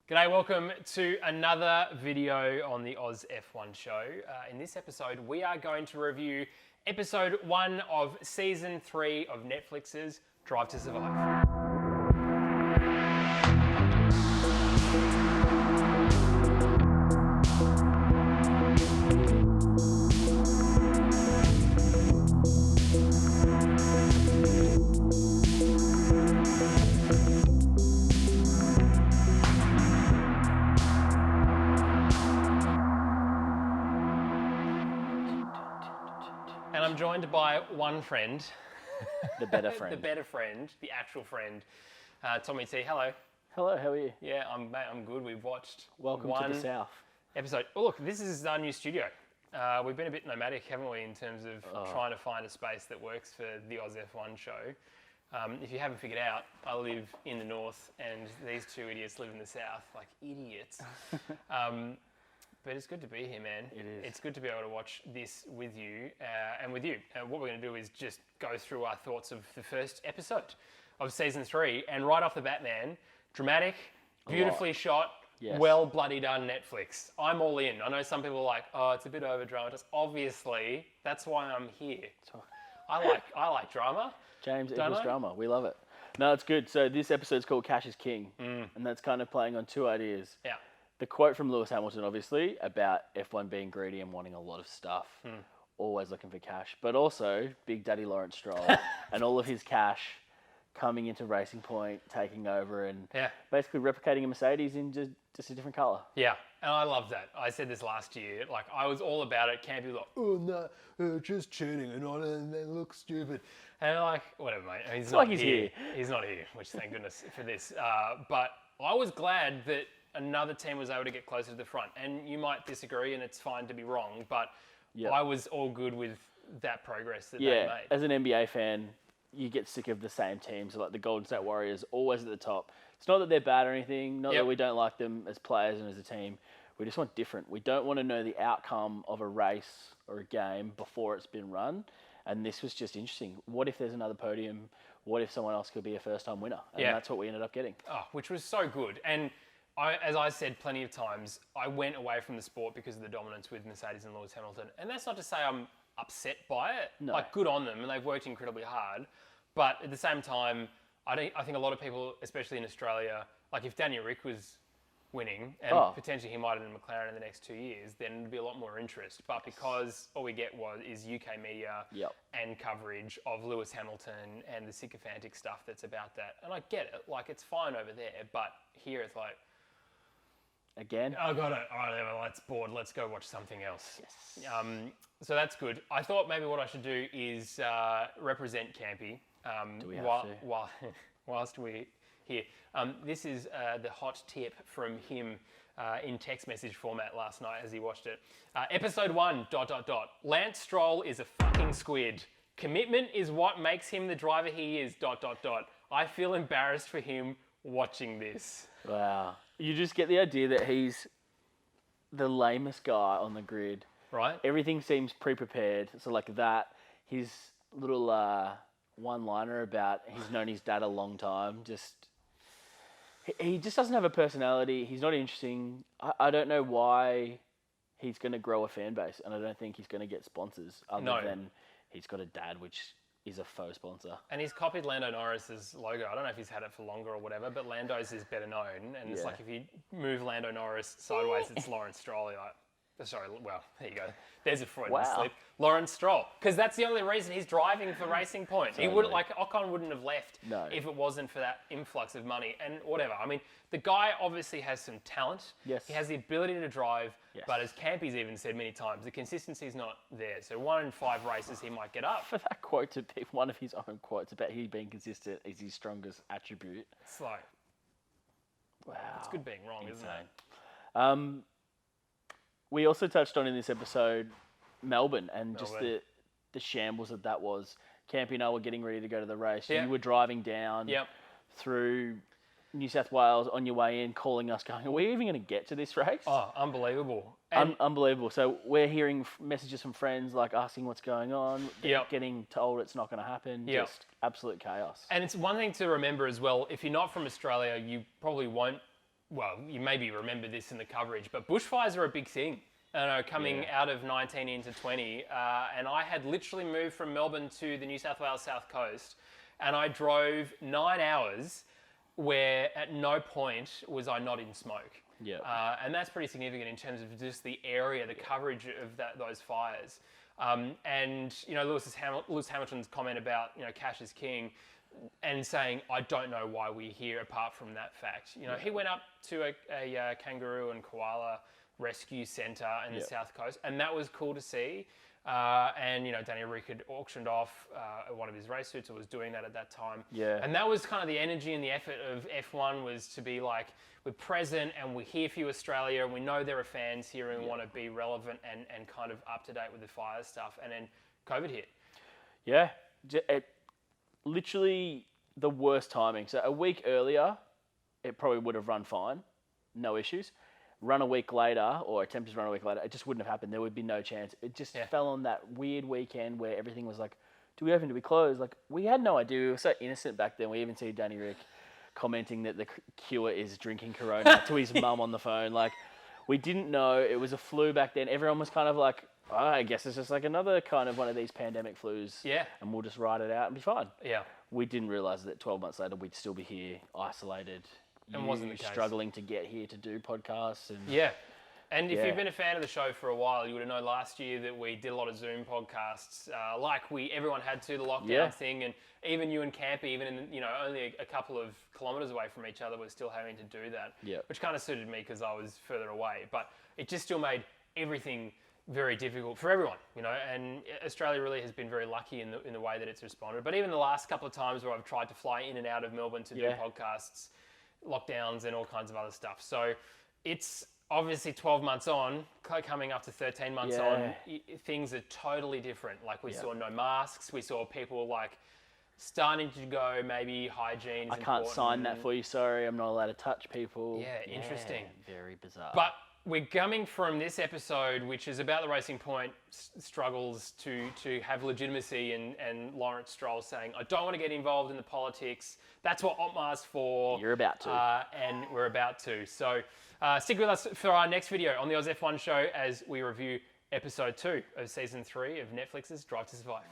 G'day, welcome to another video on the Oz F1 show. In this episode, we are going to review episode 1 of season 3 of Netflix's Drive to Survive. And I'm joined by one friend. The better friend. The better friend, the actual friend. Tommy T, hello. Hello, how are you? Yeah, I'm good. We've watched Welcome one to the South. episode. Oh, look, this is our new studio. We've been a bit nomadic, haven't we, in terms of trying to find a space that works for the Oz F1 show. If you haven't figured out, I live in the north and these two idiots live in the south. Like idiots. But it's good to be here, man. It is. It's good to be able to watch this with you and with you. What we're going to do is just go through our thoughts of the first episode of season 3. And right off the bat, man, dramatic, beautifully shot, Yes. well bloody done Netflix. I'm all in. I know some people are like, oh, it's a bit over dramatized. Obviously, that's why I'm here. I like drama. James Don't equals I? drama. We love it. No, it's good. So this episode's called Cash is King. And that's kind of playing on two ideas. Yeah. The quote from Lewis Hamilton, obviously, about F1 being greedy and wanting a lot of stuff. Always looking for cash. But also, Big Daddy Lawrence Stroll and all of his cash coming into Racing Point, taking over and Yeah. basically replicating a Mercedes in just a different colour. Yeah, and I love that. I said this last year. Like, I was all about it. Campy was like, oh, no, just cheating and they look stupid. And I'm like, whatever, mate. He's not like he's here. here. He's not here, which thank goodness for this. But I was glad that another team was able to get closer to the front. And you might disagree, and it's fine to be wrong, but Yep. I was all good with that progress that they Yeah, made. as an NBA fan, you get sick of the same teams, like the Golden State Warriors, always at the top. It's not that they're bad or anything, not Yep. that we don't like them as players and as a team. We just want different. We don't want to know the outcome of a race or a game before it's been run. And this was just interesting. What if there's another podium? What if someone else could be a first-time winner? And Yeah. that's what we ended up getting. Oh, which was so good. And as I said plenty of times, I went away from the sport because of the dominance with Mercedes and Lewis Hamilton. And that's not to say I'm upset by it. No. Like, good on them, and they've worked incredibly hard. But at the same time, I think a lot of people, especially in Australia, like if Daniel Rick was winning and potentially he might have been McLaren in the next 2 years, then there'd be a lot more interest. But because all we get is UK media Yep. and coverage of Lewis Hamilton and the sycophantic stuff that's about that. And I get it, like it's fine over there, but here it's like, Again, I got it. All right, well, that's bored. Let's go watch something else. Yes. So that's good. I thought maybe what I should do is represent Campy. Do we have to? Whilst we're here. This is the hot tip from him in text message format last night as he watched it. Episode 1, ... Lance Stroll is a fucking squid. Commitment is what makes him the driver he is, ... I feel embarrassed for him watching this. Wow. You just get the idea that he's the lamest guy on the grid. Right? Everything seems pre-prepared. So like that, his little one-liner about he's known his dad a long time, he just doesn't have a personality. He's not interesting. I don't know why he's going to grow a fan base, and I don't think he's going to get sponsors other than he's got a dad, which is a faux sponsor. And he's copied Lando Norris's logo. I don't know if he's had it for longer or whatever, but Lando's is better known. And it's Yeah. like if you move Lando Norris sideways, it's Lawrence Stroll. You're like, sorry, well, there you go. There's a Freudian slip. Lawrence Stroll. Because that's the only reason he's driving for Racing Point. He would Ocon wouldn't have left if it wasn't for that influx of money and whatever. I mean, the guy obviously has some talent. Yes. He has the ability to drive, Yes. but as Campy's even said many times, the consistency's not there. So 1 in 5 races he might get up. For that quote to be one of his own quotes about he being consistent is his strongest attribute. It's like, Wow. it's good being wrong, isn't it? Insane. We also touched on in this episode Melbourne and just the shambles that was. Campy and I were getting ready to go to the race. Yeah. You were driving down through New South Wales on your way in, calling us, going, are we even going to get to this race? Oh, unbelievable. And Unbelievable. So we're hearing messages from friends, like asking what's going on, Yep. getting told it's not going to happen. Yep. Just absolute chaos. And it's one thing to remember as well, if you're not from Australia, you probably won't well, you maybe remember this in the coverage, but bushfires are a big thing. I know, coming out of 19 into 20, and I had literally moved from Melbourne to the New South Wales South Coast, and I drove 9 hours where at no point was I not in smoke. Yeah. And that's pretty significant in terms of just the area, the coverage of those fires. And, you know, Lewis Hamilton's comment about, you know, cash is king, and saying, I don't know why we're here apart from that fact. You know, he went up to a kangaroo and koala rescue centre in the South Coast, and that was cool to see. And, you know, Danny Rick had auctioned off one of his race suits, or was doing that at that time. Yeah. And that was kind of the energy and the effort of F1, was to be like, we're present and we're here for you, Australia, and we know there are fans here and want to be relevant and kind of up to date with the fire stuff. And then COVID hit. Yeah. Literally the worst timing. So a week earlier, it probably would have run fine. No issues. Run a week later, or attempted to run a week later, it just wouldn't have happened. There would be no chance. It just fell on that weird weekend where everything was like, do we open, do we close? Like, we had no idea. We were so innocent back then. We even see Danny Rick commenting that the cure is drinking Corona to his mum on the phone. Like, we didn't know. It was a flu back then. Everyone was kind of like, oh, I guess it's just like another kind of one of these pandemic flus. Yeah. And we'll just ride it out and be fine. Yeah. We didn't realise that 12 months later we'd still be here, isolated. And wasn't the case. Struggling to get here to do podcasts. And Yeah. And if you've been a fan of the show for a while, you would have known last year that we did a lot of Zoom podcasts, like everyone had to, the lockdown thing, and even you and Campy, even in, you know, only a couple of kilometres away from each other, were still having to do that, which kind of suited me because I was further away. But it just still made everything very difficult for everyone, you know, and Australia really has been very lucky in the way that it's responded. But even the last couple of times where I've tried to fly in and out of Melbourne to do podcasts, lockdowns and all kinds of other stuff. So it's obviously 12 months on, coming up to 13 months on, things are totally different. Like we saw no masks, we saw people like starting to go, maybe hygiene's I can't sign that for you, sorry, I'm not allowed to touch people. Yeah, interesting. Very bizarre. But we're coming from this episode, which is about the Racing Point struggles to have legitimacy, and Lawrence Stroll saying, I don't want to get involved in the politics. That's what Otmar's for. You're about to. And we're about to. So stick with us for our next video on the Oz F1 show as we review episode 2 of season 3 of Netflix's Drive to Survive.